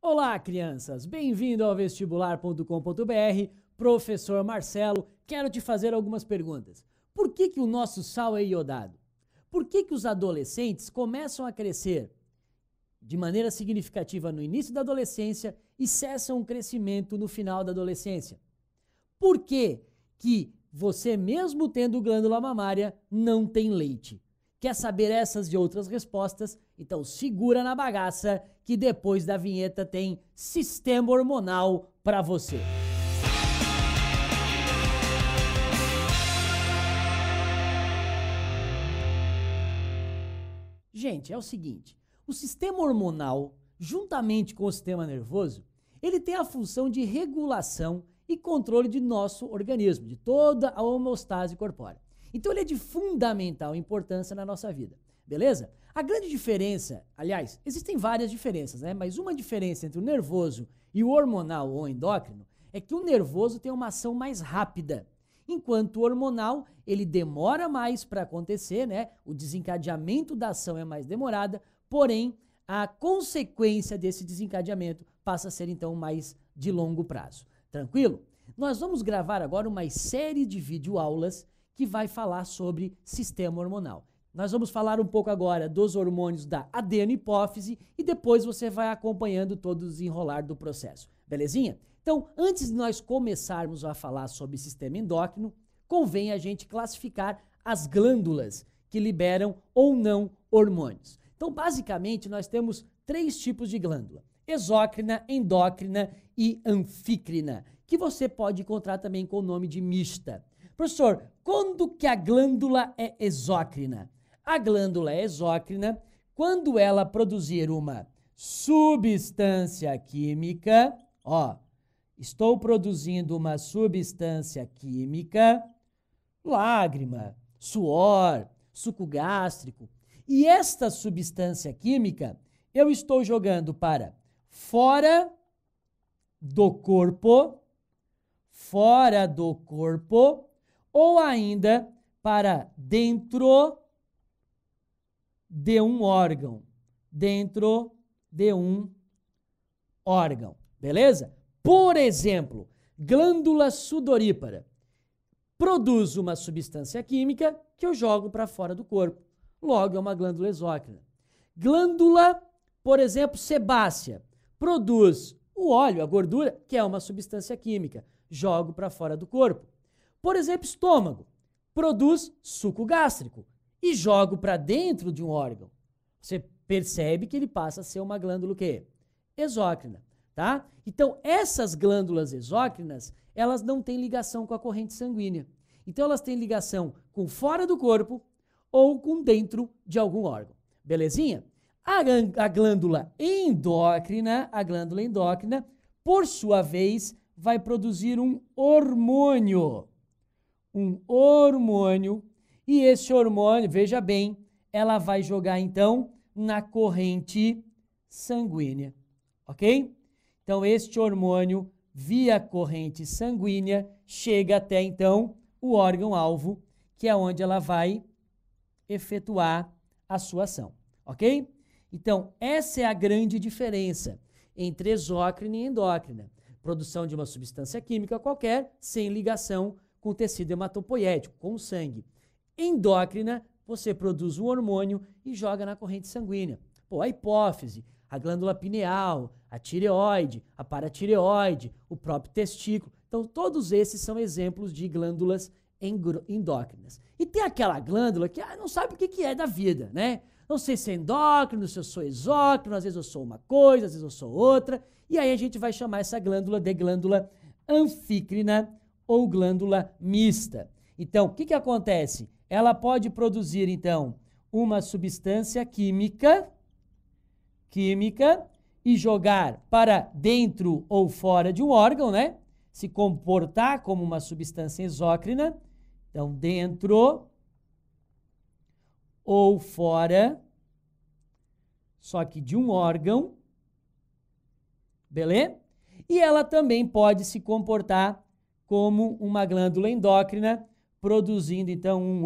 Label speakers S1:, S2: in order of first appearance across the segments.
S1: Olá, crianças! Bem-vindo ao vestibular.com.br. Professor Marcelo, quero te fazer algumas perguntas. Por que o nosso sal é iodado? Por que os adolescentes começam a crescer de maneira significativa no início da adolescência e cessam o crescimento no final da adolescência? Por que você, mesmo tendo glândula mamária, não tem leite? Quer saber essas e outras respostas? Então segura na bagaça que depois da vinheta tem sistema hormonal para você. Gente, é o seguinte, o sistema hormonal, juntamente com o sistema nervoso, ele tem a função de regulação e controle de nosso organismo, de toda a homeostase corpórea. Então ele é de fundamental importância na nossa vida, beleza? A grande diferença, aliás, existem várias diferenças, né? Mas uma diferença entre o nervoso e o hormonal ou endócrino é que o nervoso tem uma ação mais rápida, enquanto o hormonal, ele demora mais para acontecer, né? O desencadeamento da ação é mais demorada, porém, a consequência desse desencadeamento passa a ser, então, mais de longo prazo. Tranquilo? Nós vamos gravar agora uma série de videoaulas que vai falar sobre sistema hormonal. Nós vamos falar um pouco agora dos hormônios da adenohipófise e depois você vai acompanhando todo o desenrolar do processo. Belezinha? Então, antes de nós começarmos a falar sobre sistema endócrino, convém a gente classificar as glândulas que liberam ou não hormônios. Então, basicamente, nós temos 3 tipos de glândula: exócrina, endócrina e anfícrina, que você pode encontrar também com o nome de mista. Professor, quando que a glândula é exócrina? A glândula é exócrina quando ela produzir uma substância química, estou produzindo uma substância química, lágrima, suor, suco gástrico, e esta substância química eu estou jogando para fora do corpo, ou ainda para dentro de um órgão, beleza? Por exemplo, glândula sudorípara produz uma substância química que eu jogo para fora do corpo, logo é uma glândula exócrina. Glândula, por exemplo, sebácea, produz o óleo, a gordura, que é uma substância química, jogo para fora do corpo. Por exemplo, estômago, produz suco gástrico e jogo para dentro de um órgão. Você percebe que ele passa a ser uma glândula o quê? Exócrina, tá? Então, essas glândulas exócrinas, elas não têm ligação com a corrente sanguínea. Então, elas têm ligação com fora do corpo ou com dentro de algum órgão. Belezinha? A glândula endócrina, por sua vez, vai produzir um hormônio. E esse hormônio, veja bem, ela vai jogar, então, na corrente sanguínea, ok? Então, este hormônio, via corrente sanguínea, chega até, então, o órgão-alvo, que é onde ela vai efetuar a sua ação, ok? Então, essa é a grande diferença entre exócrina e endócrina. Produção de uma substância química qualquer, sem ligação com o tecido hematopoético, com o sangue. Endócrina, você produz um hormônio e joga na corrente sanguínea. A hipófise, a glândula pineal, a tireoide, a paratireoide, o próprio testículo. Então, todos esses são exemplos de glândulas endócrinas. E tem aquela glândula que não sabe o que é da vida, né? Não sei se é endócrino, se eu sou exócrino, às vezes eu sou uma coisa, às vezes eu sou outra. E aí a gente vai chamar essa glândula de glândula anfícrina ou glândula mista. Então, o que acontece? Ela pode produzir, então, uma substância química e jogar para dentro ou fora de um órgão, né? Se comportar como uma substância exócrina. Então, dentro ou fora, só que de um órgão, beleza? E ela também pode se comportar como uma glândula endócrina, produzindo, então, um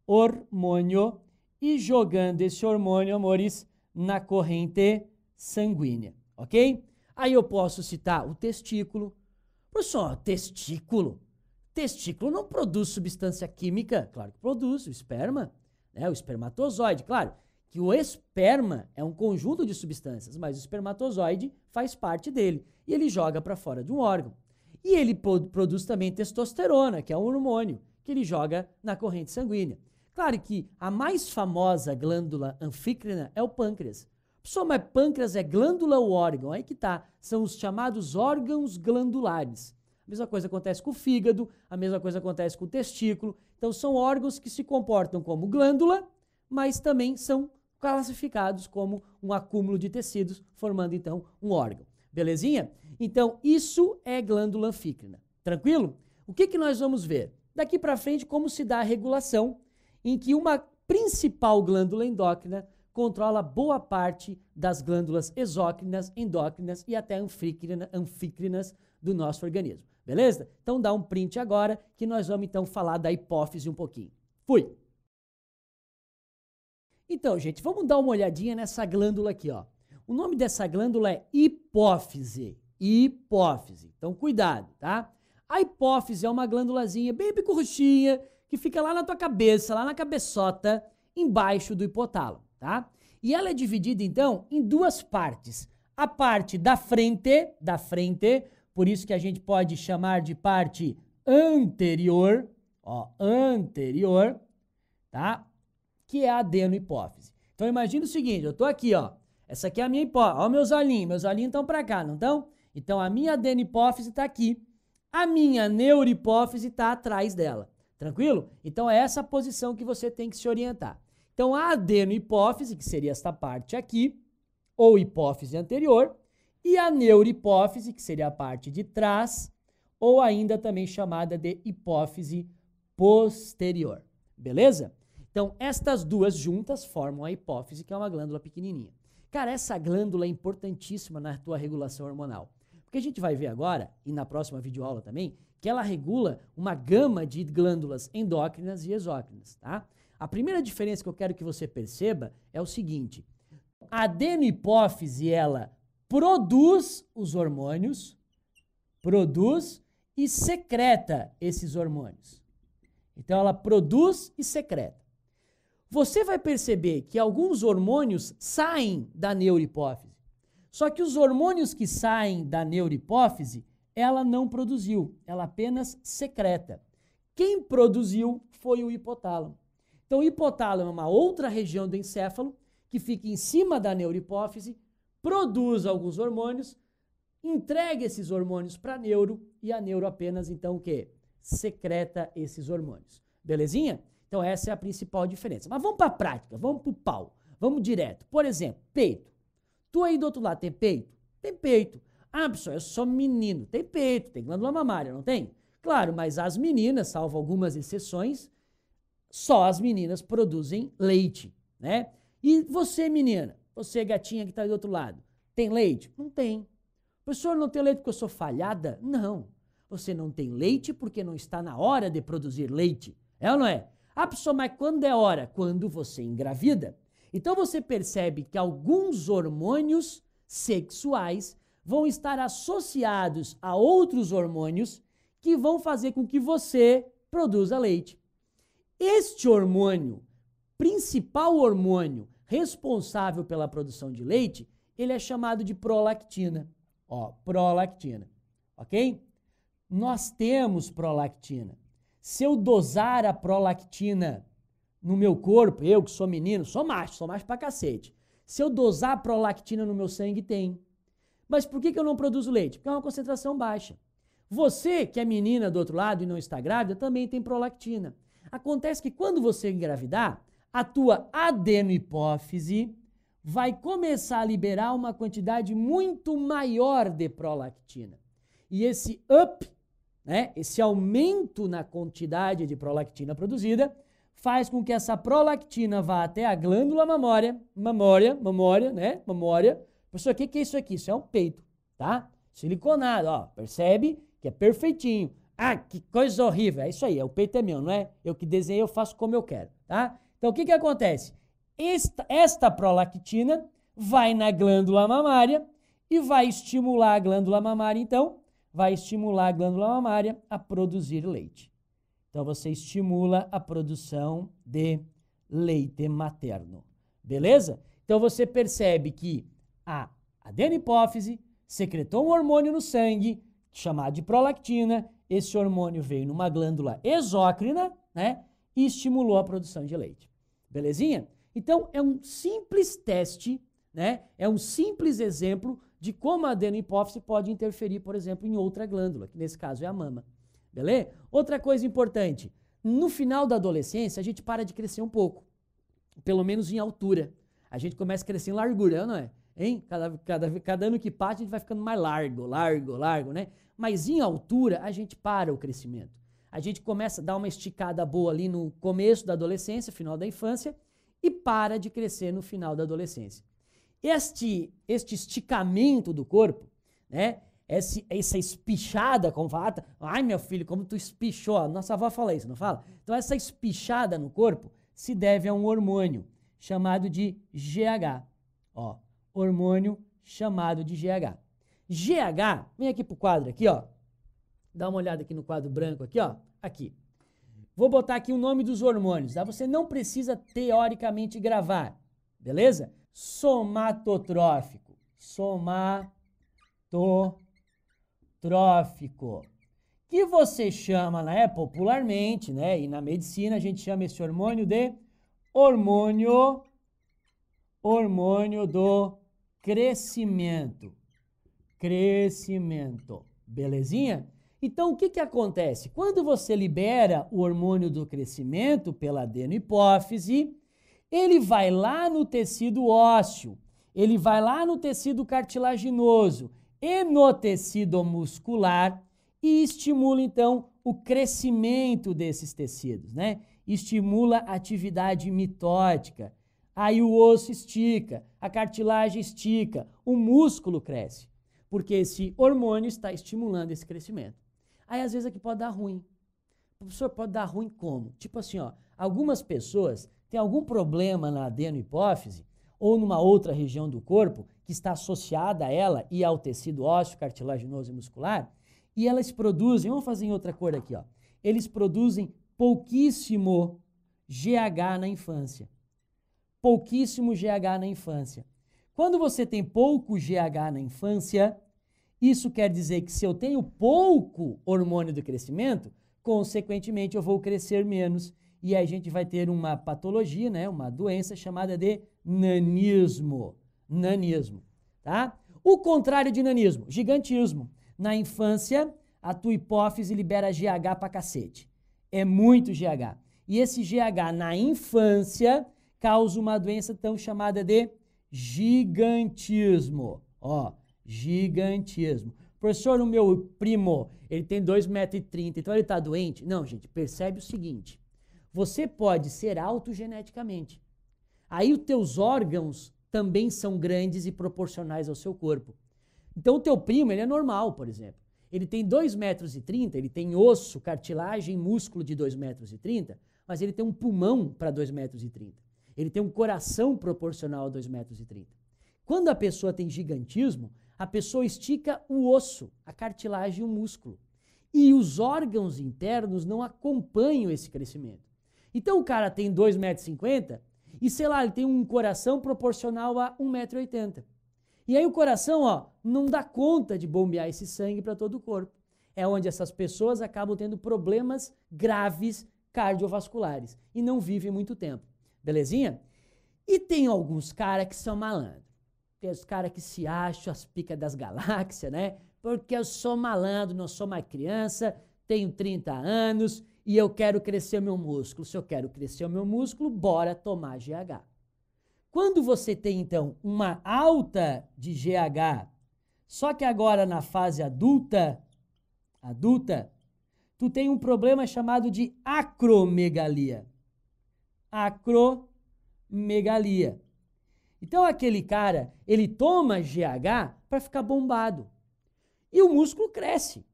S1: hormônio e jogando esse hormônio, amores, na corrente sanguínea, ok? Aí eu posso citar o testículo. Professor, testículo? Testículo não produz substância química? Claro que produz, o esperma, né? O espermatozoide, claro que o esperma é um conjunto de substâncias, mas o espermatozoide faz parte dele e ele joga para fora de um órgão. E ele produz também testosterona, que é um hormônio que ele joga na corrente sanguínea. Claro que a mais famosa glândula anfícrina é o pâncreas. Pessoal, mas pâncreas é glândula ou órgão? Aí que tá, são os chamados órgãos glandulares. A mesma coisa acontece com o fígado, a mesma coisa acontece com o testículo. Então são órgãos que se comportam como glândula, mas também são classificados como um acúmulo de tecidos, formando então um órgão. Belezinha? Então isso é glândula anfícrina. Tranquilo? O que nós vamos ver? Daqui para frente, como se dá a regulação em que uma principal glândula endócrina controla boa parte das glândulas exócrinas, endócrinas e até anfícrinas do nosso organismo. Beleza? Então dá um print agora que nós vamos então falar da hipófise um pouquinho. Fui! Então, gente, vamos dar uma olhadinha nessa glândula aqui, ó. O nome dessa glândula é hipófise. Hipófise. Então, cuidado, tá? A hipófise é uma glândulazinha bem picorruchinha que fica lá na tua cabeça, lá na cabeçota, embaixo do hipotálamo, tá? E ela é dividida, então, em duas partes. A parte da frente, por isso que a gente pode chamar de parte anterior, ó, anterior, tá? Que é a adenohipófise. Então, imagina o seguinte, eu tô aqui, ó, essa aqui é a minha hipófise, ó, meus olhinhos estão para cá, não estão? Então, a minha adenohipófise tá aqui, a minha neurohipófise tá atrás dela, tranquilo? Então, é essa posição que você tem que se orientar. Então, a adenohipófise, que seria esta parte aqui, ou hipófise anterior, e a neurohipófise, que seria a parte de trás, ou ainda também chamada de hipófise posterior, beleza? Então, estas duas juntas formam a hipófise, que é uma glândula pequenininha. Cara, essa glândula é importantíssima na tua regulação hormonal. Porque a gente vai ver agora, e na próxima videoaula também, que ela regula uma gama de glândulas endócrinas e exócrinas, tá? A primeira diferença que eu quero que você perceba é o seguinte. A adenohipófise, ela produz os hormônios, produz e secreta esses hormônios. Então, ela produz e secreta. Você vai perceber que alguns hormônios saem da neurohipófise. Só que os hormônios que saem da neurohipófise, ela não produziu, ela apenas secreta. Quem produziu foi o hipotálamo. Então, o hipotálamo é uma outra região do encéfalo que fica em cima da neurohipófise, produz alguns hormônios, entrega esses hormônios para a neuro e a neuro apenas, então, o quê? Secreta esses hormônios. Belezinha? Então, essa é a principal diferença. Mas vamos para a prática, vamos para o pau, vamos direto. Por exemplo, peito. Tu aí do outro lado tem peito? Tem peito. Ah, pessoal, eu sou menino. Tem peito, tem glândula mamária, não tem? Claro, mas as meninas, salvo algumas exceções, só as meninas produzem leite, né? E você, menina, você, gatinha que está aí do outro lado, tem leite? Não tem. Professor, não tem leite porque eu sou falhada? Não. Você não tem leite porque não está na hora de produzir leite. É ou não é? Ah, pessoal, mas quando é hora? Quando você engravida. Então você percebe que alguns hormônios sexuais vão estar associados a outros hormônios que vão fazer com que você produza leite. Este hormônio, principal hormônio responsável pela produção de leite, ele é chamado de prolactina. Ó, prolactina, ok? Nós temos prolactina. Se eu dosar a prolactina no meu corpo, eu que sou menino, sou macho pra cacete. Se eu dosar a prolactina no meu sangue, tem. Mas por que eu não produzo leite? Porque é uma concentração baixa. Você, que é menina do outro lado e não está grávida, também tem prolactina. Acontece que quando você engravidar, a tua adenohipófise vai começar a liberar uma quantidade muito maior de prolactina. E esse up, né, esse aumento na quantidade de prolactina produzida, faz com que essa prolactina vá até a glândula mamória. Professor, o que é isso aqui? Isso é um peito, tá? Siliconado, ó, percebe que é perfeitinho. Ah, que coisa horrível. É isso aí, o peito é meu, não é? Eu que desenhei, eu faço como eu quero, tá? Então, o que acontece? Esta prolactina vai na glândula mamária e vai estimular a glândula mamária, então, vai estimular a glândula mamária a produzir leite. Então, você estimula a produção de leite materno. Beleza? Então, você percebe que a adenopófise secretou um hormônio no sangue, chamado de prolactina. Esse hormônio veio numa glândula exócrina, né? E estimulou a produção de leite. Belezinha? Então, é um simples teste, né? É um simples exemplo de como a adenopófise pode interferir, por exemplo, em outra glândula, que nesse caso é a mama. Beleza? Outra coisa importante, no final da adolescência, a gente para de crescer um pouco, pelo menos em altura. A gente começa a crescer em largura, não é? Hein? Cada ano que passa, a gente vai ficando mais largo, né? Mas em altura, a gente para o crescimento. A gente começa a dar uma esticada boa ali no começo da adolescência, final da infância, e para de crescer no final da adolescência. Este esticamento do corpo, né? Essa espichada, como fala, ai meu filho, como tu espichou, nossa avó fala isso, não fala? Então essa espichada no corpo se deve a um hormônio chamado de GH, ó, hormônio chamado de GH. GH, vem aqui pro quadro aqui, ó, dá uma olhada aqui no quadro branco aqui, ó, aqui. Vou botar aqui o nome dos hormônios, tá? Você não precisa teoricamente gravar, beleza? Somatotrófico, que você chama, né, popularmente, né, e na medicina a gente chama esse hormônio de hormônio do crescimento, belezinha? Então, o que que acontece? Quando você libera o hormônio do crescimento pela adenopófise, ele vai lá no tecido ósseo, ele vai lá no tecido cartilaginoso e no tecido muscular e estimula, então, o crescimento desses tecidos, né? Estimula a atividade mitótica. Aí o osso estica, a cartilagem estica, o músculo cresce, porque esse hormônio está estimulando esse crescimento. Aí, às vezes, aqui pode dar ruim. Professor, pode dar ruim como? Tipo assim, ó, algumas pessoas têm algum problema na adenopófise ou numa outra região do corpo que está associada a ela e ao tecido ósseo, cartilaginoso e muscular, e elas produzem, vamos fazer em outra cor aqui, ó, eles produzem pouquíssimo GH na infância. Pouquíssimo GH na infância. Quando você tem pouco GH na infância, isso quer dizer que se eu tenho pouco hormônio do crescimento, consequentemente eu vou crescer menos e aí a gente vai ter uma patologia, né, uma doença chamada de nanismo. Nanismo, tá? O contrário de nanismo, gigantismo. Na infância, a tua hipófise libera GH pra cacete. É muito GH. E esse GH na infância causa uma doença tão chamada de gigantismo. Ó, gigantismo. Professor, o meu primo, ele tem 2,30 m, então ele está doente? Não, gente, percebe o seguinte. Você pode ser alto geneticamente. Aí os teus órgãos também são grandes e proporcionais ao seu corpo. Então o teu primo, ele é normal, por exemplo. Ele tem 2,30 m, ele tem osso, cartilagem, músculo de 2,30 m, mas ele tem um pulmão para 2,30 m. Ele tem um coração proporcional a 2,30 m. Quando a pessoa tem gigantismo, a pessoa estica o osso, a cartilagem e o músculo. E os órgãos internos não acompanham esse crescimento. Então o cara tem 2,50 m e, sei lá, ele tem um coração proporcional a 1,80 m. E aí o coração, ó, não dá conta de bombear esse sangue para todo o corpo. É onde essas pessoas acabam tendo problemas graves cardiovasculares e não vivem muito tempo. Belezinha? E tem alguns caras que são malandros. Tem os caras que se acham as picas das galáxias, né? Porque eu sou malandro, não sou mais criança, tenho 30 anos e eu quero crescer o meu músculo. Se eu quero crescer o meu músculo, bora tomar GH. Quando você tem, então, uma alta de GH, só que agora na fase adulta, tu tem um problema chamado de acromegalia. Acromegalia. Então aquele cara, ele toma GH para ficar bombado. E o músculo cresce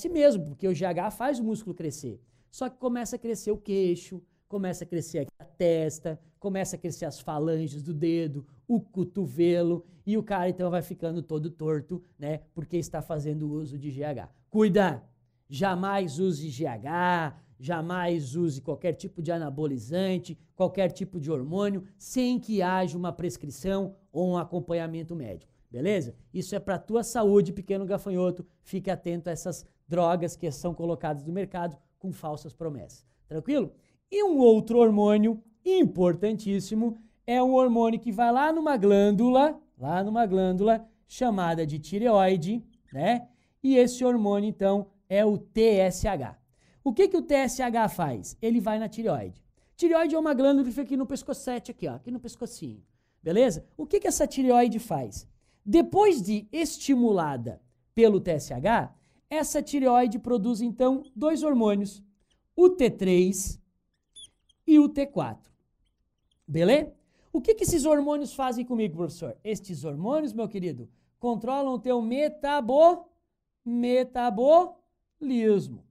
S1: mesmo, porque o GH faz o músculo crescer. Só que começa a crescer o queixo, começa a crescer aqui a testa, começa a crescer as falanges do dedo, o cotovelo, e o cara então vai ficando todo torto, né? Porque está fazendo uso de GH. Cuida! Jamais use GH, jamais use qualquer tipo de anabolizante, qualquer tipo de hormônio, sem que haja uma prescrição ou um acompanhamento médico, beleza? Isso é para a tua saúde, pequeno gafanhoto. Fique atento a essas drogas que são colocadas no mercado com falsas promessas. Tranquilo? E um outro hormônio importantíssimo é um hormônio que vai lá numa glândula chamada de tireoide, né? E esse hormônio, então, é o TSH. O que o TSH faz? Ele vai na tireoide. Tireoide é uma glândula que fica aqui no pescocete, aqui, ó, aqui no pescocinho. Beleza? O que essa tireoide faz? Depois de estimulada pelo TSH, essa tireoide produz, então, dois hormônios, o T3 e o T4. Beleza? O que esses hormônios fazem comigo, professor? Estes hormônios, meu querido, controlam o teu metabolismo.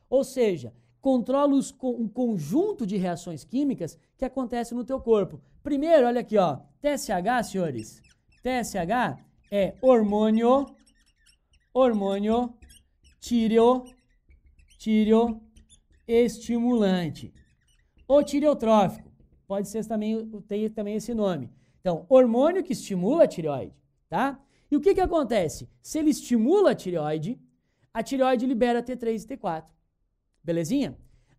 S1: Ou seja, controla um conjunto de reações químicas que acontecem no teu corpo. Primeiro, olha aqui, ó, TSH, senhores. TSH é hormônio tireoestimulante ou tireotrófico. Pode ser também, tem também esse nome. Então, hormônio que estimula a tireoide, tá? E o que acontece? Se ele estimula a tireoide libera T3 e T4. Belezinha?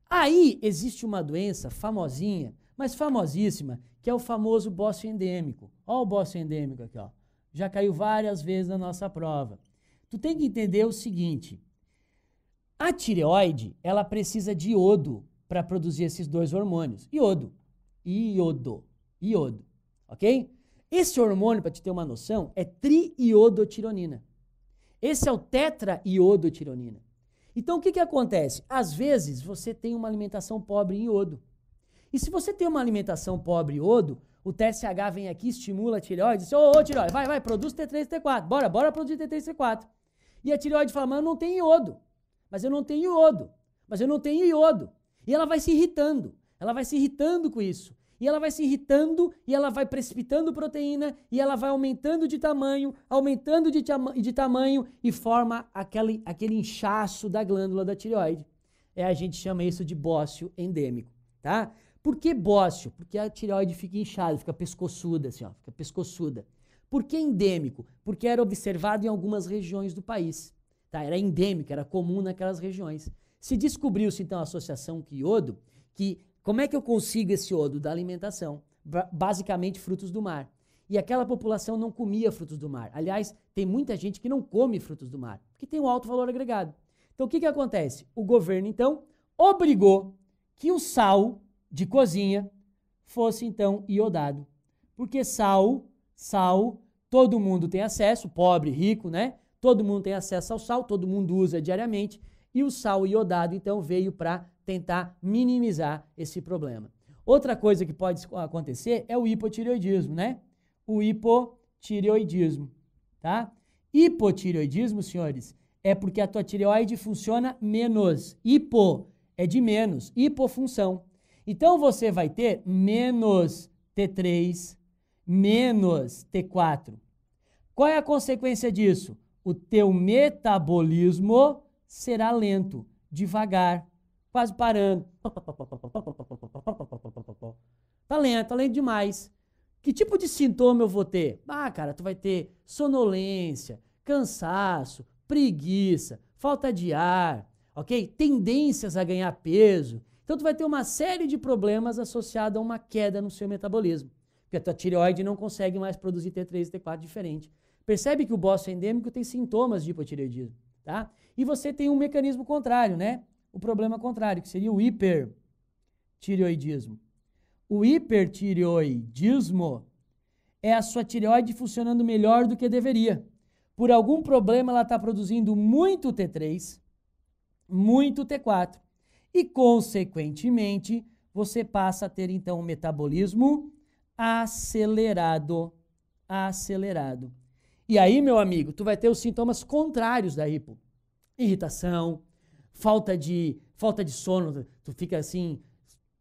S1: Aí existe uma doença famosinha, mas famosíssima, que é o famoso bócio endêmico. Ó o bócio endêmico aqui, ó. Já caiu várias vezes na nossa prova. Tu tem que entender o seguinte. A tireoide, ela precisa de iodo para produzir esses dois hormônios. Iodo. Ok? Esse hormônio, para te ter uma noção, é triiodotironina. Esse é o tetraiodotironina. Então, o que acontece? Às vezes, você tem uma alimentação pobre em iodo. E se você tem uma alimentação pobre em iodo, o TSH vem aqui, estimula a tireoide, diz, ô tireoide, vai, produz T3 e T4, bora produzir T3 e T4. E a tireoide fala, mas eu não tenho iodo, mas eu não tenho iodo. E ela vai se irritando com isso. E ela vai se irritando, e ela vai precipitando proteína, e ela vai aumentando de tamanho, e forma aquele inchaço da glândula da tireoide. A gente chama isso de bócio endêmico, tá? Por que bócio? Porque a tireoide fica inchada, fica pescoçuda, assim, ó, fica pescoçuda. Por que endêmico? Porque era observado em algumas regiões do país, tá? Era endêmico, era comum naquelas regiões. Se descobriu-se, então, a associação com iodo, como é que eu consigo esse iodo? Da alimentação, basicamente frutos do mar. E aquela população não comia frutos do mar. Aliás, tem muita gente que não come frutos do mar, porque tem um alto valor agregado. Então, o que acontece? O governo, então, obrigou que o sal de cozinha fosse, então, iodado. Porque sal, todo mundo tem acesso, pobre, rico, né? Todo mundo tem acesso ao sal, todo mundo usa diariamente. E o sal iodado, então, veio para tentar minimizar esse problema. Outra coisa que pode acontecer é o hipotireoidismo, né? O hipotireoidismo, tá? Hipotireoidismo, senhores, é porque a tua tireoide funciona menos. Hipo é de menos, hipofunção. Então, você vai ter menos T3, menos T4. Qual é a consequência disso? O teu metabolismo será lento, devagar, quase parando. Tá lento demais. Que tipo de sintoma eu vou ter? Cara, tu vai ter sonolência, cansaço, preguiça, falta de ar, ok? Tendências a ganhar peso. Então, tu vai ter uma série de problemas associados a uma queda no seu metabolismo. Porque a tua tireoide não consegue mais produzir T3 e T4 diferente. Percebe que o bócio endêmico tem sintomas de hipotireoidismo, tá? E você tem um mecanismo contrário, né? O problema contrário, que seria o hipertireoidismo. O hipertireoidismo é a sua tireoide funcionando melhor do que deveria. Por algum problema, ela está produzindo muito T3, muito T4. E, consequentemente, você passa a ter, então, um metabolismo acelerado. E aí, meu amigo, tu vai ter os sintomas contrários da hipo. Irritação, falta de falta de sono, tu fica assim,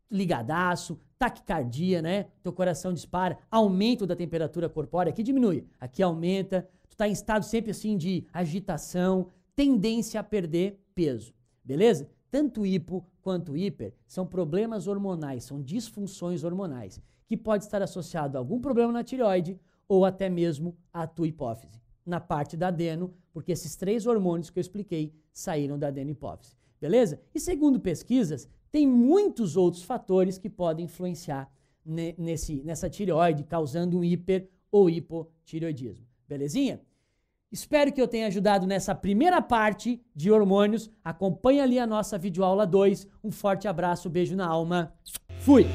S1: ligadaço, taquicardia, né? Teu coração dispara, aumento da temperatura corpórea, aqui diminui, aqui aumenta, tu tá em estado sempre assim de agitação, tendência a perder peso, beleza? Tanto hipo quanto hiper são problemas hormonais, são disfunções hormonais, que pode estar associado a algum problema na tireoide ou até mesmo à tua hipófise, na parte da adeno, porque esses 3 hormônios que eu expliquei saíram da adenohipófise, beleza? E segundo pesquisas, tem muitos outros fatores que podem influenciar nessa tireoide, causando um hiper ou hipotireoidismo, belezinha? Espero que eu tenha ajudado nessa primeira parte de hormônios. Acompanhe ali a nossa videoaula 2. Um forte abraço, beijo na alma. Fui!